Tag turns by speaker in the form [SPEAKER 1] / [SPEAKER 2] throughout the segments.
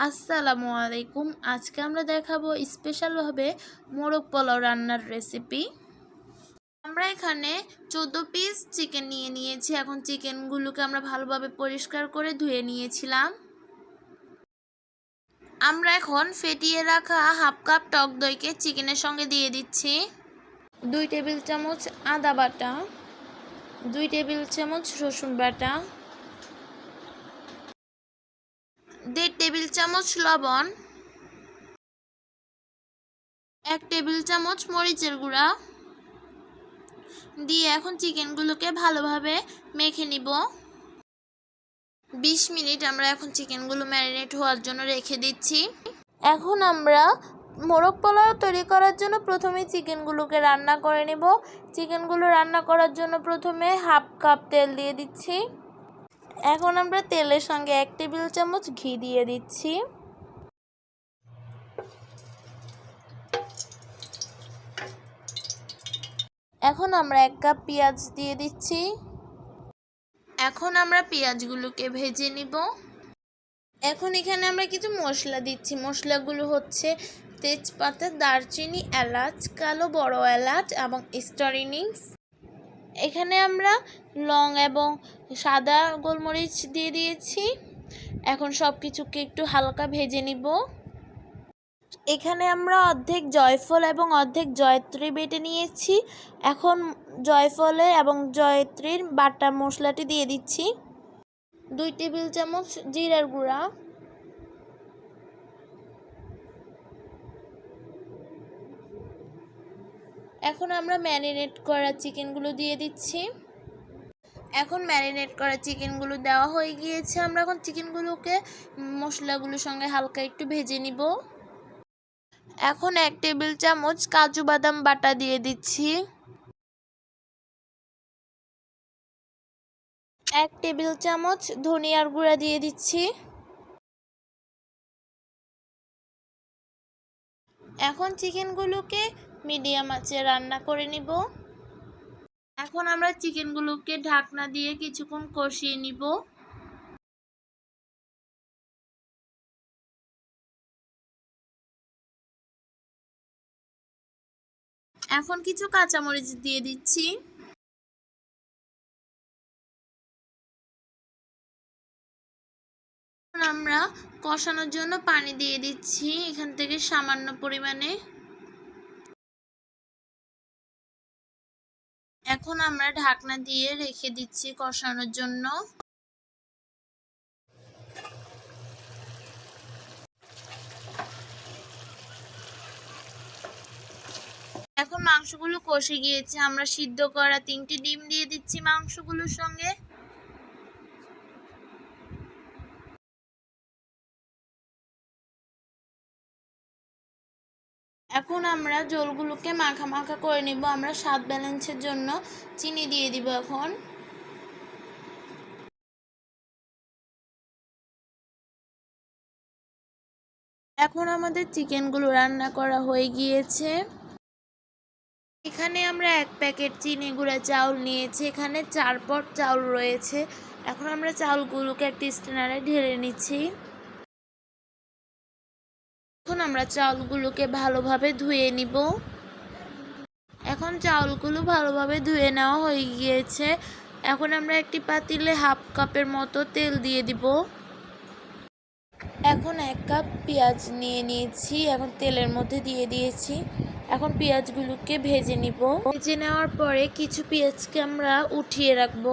[SPEAKER 1] আসসালামু আলাইকুম। আজকে আমরা দেখাবো স্পেশালভাবে মোরগ পোলাও রান্নার রেসিপি। আমরা এখানে 14 পিস চিকেন নিয়েছি। এখন চিকেনগুলোকে আমরা ভালোভাবে পরিষ্কার করে ধুয়ে নিয়েছিলাম। আমরা এখন ফেটিয়ে রাখা হাফ কাপ টক দইকে চিকেনের সঙ্গে দিয়ে দিচ্ছি। 2 টেবিল চামচ আদা বাটা, 2 টেবিল চামচ রসুন বাটা, 1.5 টেবিল চামচ লবণ, 1 টেবিল চামচ মরিচের গুঁড়া দিয়ে এখন চিকেনগুলোকে ভালোভাবে মেখে নিব। 20 মিনিট আমরা এখন চিকেনগুলো ম্যারিনেট হওয়ার জন্য রেখে দিচ্ছি। এখন আমরা মোরগ পোলাও তৈরি করার জন্য প্রথমে চিকেনগুলোকে রান্না করে নেব। চিকেনগুলো রান্না করার জন্য প্রথমে হাফ কাপ তেল দিয়ে দিচ্ছি। এখন আমরা তেলের সঙ্গে 1 টেবিল চামচ ঘি দিয়ে দিচ্ছি। এখন আমরা 1 কাপ পেঁয়াজ দিয়ে দিচ্ছি। এখন আমরা পেঁয়াজগুলোকে ভেজে নিব। এখন এখানে আমরা কিছু মশলা দিচ্ছি। মশলাগুলো হচ্ছে তেজপাতা, দারচিনি, এলাচ, কালো বড় এলাচ এবং স্টার ইনিংস। এখানে আমরা লং এবং সাদা গোলমরিচ দিয়ে দিয়েছি। এখন সব কিছুকে একটু হালকা ভেজে নিব। এখানে আমরা অর্ধেক জয়ফল এবং অর্ধেক জয়ত্রী বেটে নিয়েছি। এখন জয়ফলে এবং জয়ত্রীর বাটা মশলাটি দিয়ে দিচ্ছি। 2 টেবিল চামচ জিরার গুঁড়া, এখন আমরা ম্যারিনেট করা চিকেনগুলো দিয়ে দিচ্ছি। এখন ম্যারিনেট করা চিকেনগুলো দেওয়া হয়ে গিয়েছে। আমরা এখন চিকেনগুলোকে মশলাগুলোর সঙ্গে হালকা একটু ভেজে নিব। এখন 1 টেবিল চামচ কাজু বাদাম বাটা দিয়ে দিচ্ছি। 1 টেবিল চামচ ধনিয়ার গুঁড়া দিয়ে দিচ্ছি। এখন চিকেনগুলোকে মিডিয়াম আঁচে রান্না করে নিব। এখন আমরা চিকেনগুলোকে ঢাকনা দিয়ে কিছুক্ষণ কষিয়ে নিব। এখন কিছু কাঁচামরিচ দিয়ে দিচ্ছি। আমরা কষানোর জন্য পানি দিয়ে দিচ্ছি এখান থেকে সামান্য পরিমাণে। এখন আমরা ঢাকনা দিয়ে রেখে দিচ্ছি কষানোর জন্য। এখন মাংসগুলো কষে গিয়েছে। আমরা সিদ্ধ করা 3টি ডিম দিয়ে দিচ্ছি মাংসগুলোর সঙ্গে। এখন আমরা ঝোলগুলোকে মাখা মাখা করে নিব। আমরা স্বাদ ব্যালেন্সের জন্য চিনি দিয়ে দিব। এখন আমাদের চিকেনগুলো রান্না করা হয়ে গিয়েছে। এখানে আমরা 1 প্যাকেট চিনি গুঁড়া চাউল নিয়েছি। এখানে 4 পট চাউল রয়েছে। এখন আমরা চাউলগুলোকে একটি স্ট্রেনারে ঢেলে নিচ্ছি। এখন আমরা চাউলগুলোকে ভালোভাবে ধুয়ে নিব। এখন চাউলগুলো ভালোভাবে ধুয়ে নেওয়া হয়ে গিয়েছে। এখন আমরা একটি পাতিলে হাফ কাপের মতো তেল দিয়ে দিব। এখন 1 কাপ পেঁয়াজ নিয়েছি। এখন তেলের মধ্যে দিয়ে দিয়েছি। এখন পেঁয়াজগুলোকে ভেজে নিব। ভেজে নেওয়ার পরে কিছু পেঁয়াজকে আমরা উঠিয়ে রাখব।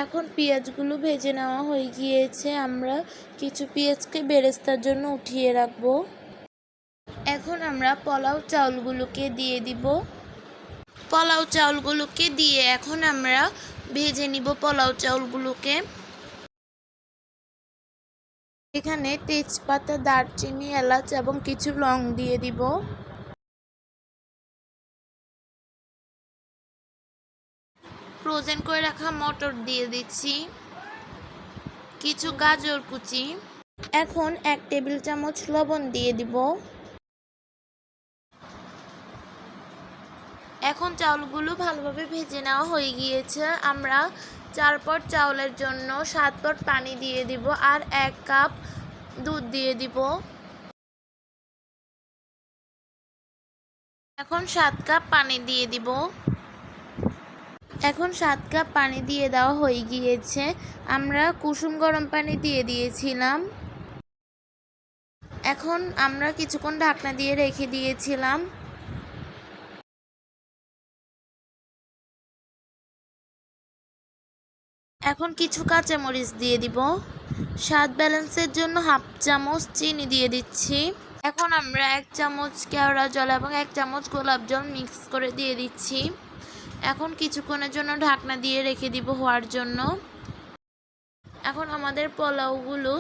[SPEAKER 1] এখন পেঁয়াজগুলো ভেজে নেওয়া হয়ে গিয়েছে। আমরা কিছু পেঁয়াজকে বেরেস্তার জন্য উঠিয়ে রাখব। এখন আমরা পোলাও চাউলগুলোকে দিয়ে দিব। পোলাও চাউলগুলোকে দিয়ে এখন আমরা ভেজে নিব পোলাও চাউলগুলোকে। এখানে তেজপাতা, দারচিনি, এলাচ এবং কিছু লং দিয়ে দিব। ফ্রোজেন করে রাখা মটর দিয়ে দিচ্ছি। কিছু গাজর কুচি। এখন 1 টেবিল চামচ লবণ দিয়ে দিব। এখন চাউলগুলো ভালোভাবে ভেজে নেওয়া হয়ে গিয়েছে। আমরা 4 পট চাউলের জন্য 7 পট পানি দিয়ে দিব আর 1 কাপ দুধ দিয়ে দিব। এখন 7 কাপ পানি দিয়ে দিব। এখন 7 কাপ পানি দিয়ে দেওয়া হয়ে গিয়েছে। আমরা কুসুম গরম পানি দিয়ে দিয়েছিলাম। এখন আমরা কিছুক্ষণ ঢাকনা দিয়ে রেখে দিয়েছিলাম। এখন কিছু কাঁচামরিচ দিয়ে দিব। স্বাদ ব্যালেন্সের জন্য 1/2 চামচ চিনি দিয়ে দিচ্ছি। এখন আমরা 1 চামচ কেওড়া জল এবং 1 চামচ গোলাপ জল মিক্স করে দিয়ে দিচ্ছি। এখন কিছুক্ষণের জন্য ঢাকনা দিয়ে রেখে দিব হওয়ার জন্য। এখন আমাদের পোলাওগুলো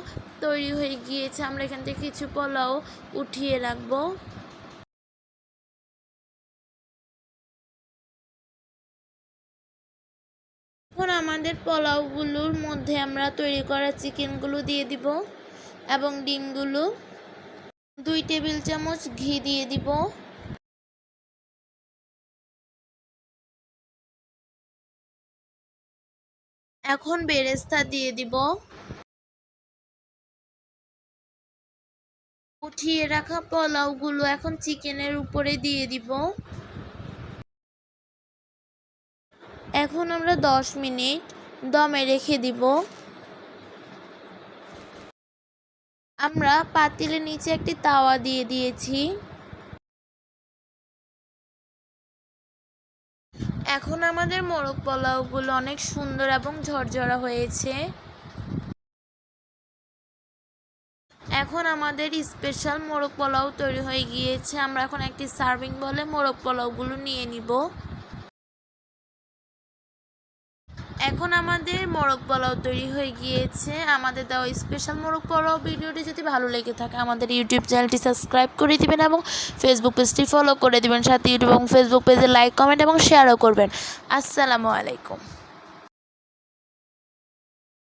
[SPEAKER 1] তৈরি হয়ে গিয়েছে। আমরা এখান থেকে কিছু পোলাও উঠিয়ে রাখবো। এখন আমাদের পোলাওগুলোর মধ্যে আমরা তৈরি করা চিকেনগুলো দিয়ে দিব এবং ডিমগুলো। 2 টেবিল চামচ ঘি দিয়ে দিব। এখন বেরেস্তা দিয়ে দিব। উঠিয়ে রাখা পোলাওগুলো এখন চিকেনের উপরে দিয়ে দিব। এখন আমরা 10 মিনিট দমে রেখে দিব। আমরা পাতিলের নিচে একটি তাওয়া দিয়ে দিয়েছি। এখন আমাদের মোরগ পোলাওগুলো অনেক সুন্দর এবং ঝরঝরা হয়েছে। এখন আমাদের স্পেশাল মোরগ পোলাও তৈরি হয়ে গিয়েছে। আমরা এখন একটি সার্ভিং বলে মোরগ পোলাওগুলো নিয়ে নিব। এখন আমাদের মোরগ পোলাও তৈরি হয়ে গিয়েছে। আমাদের দেওয়া স্পেশাল মোরগ পোলাও ভিডিওটি যদি ভালো লেগে থাকে আমাদের ইউটিউব চ্যানেলটি সাবস্ক্রাইব করে দিবেন এবং ফেসবুক পেজটি ফলো করে দিবেন। সাথে ইউটিউব এবং ফেসবুক পেজে লাইক, কমেন্ট এবং শেয়ারও করবেন। আসসালামু আলাইকুম।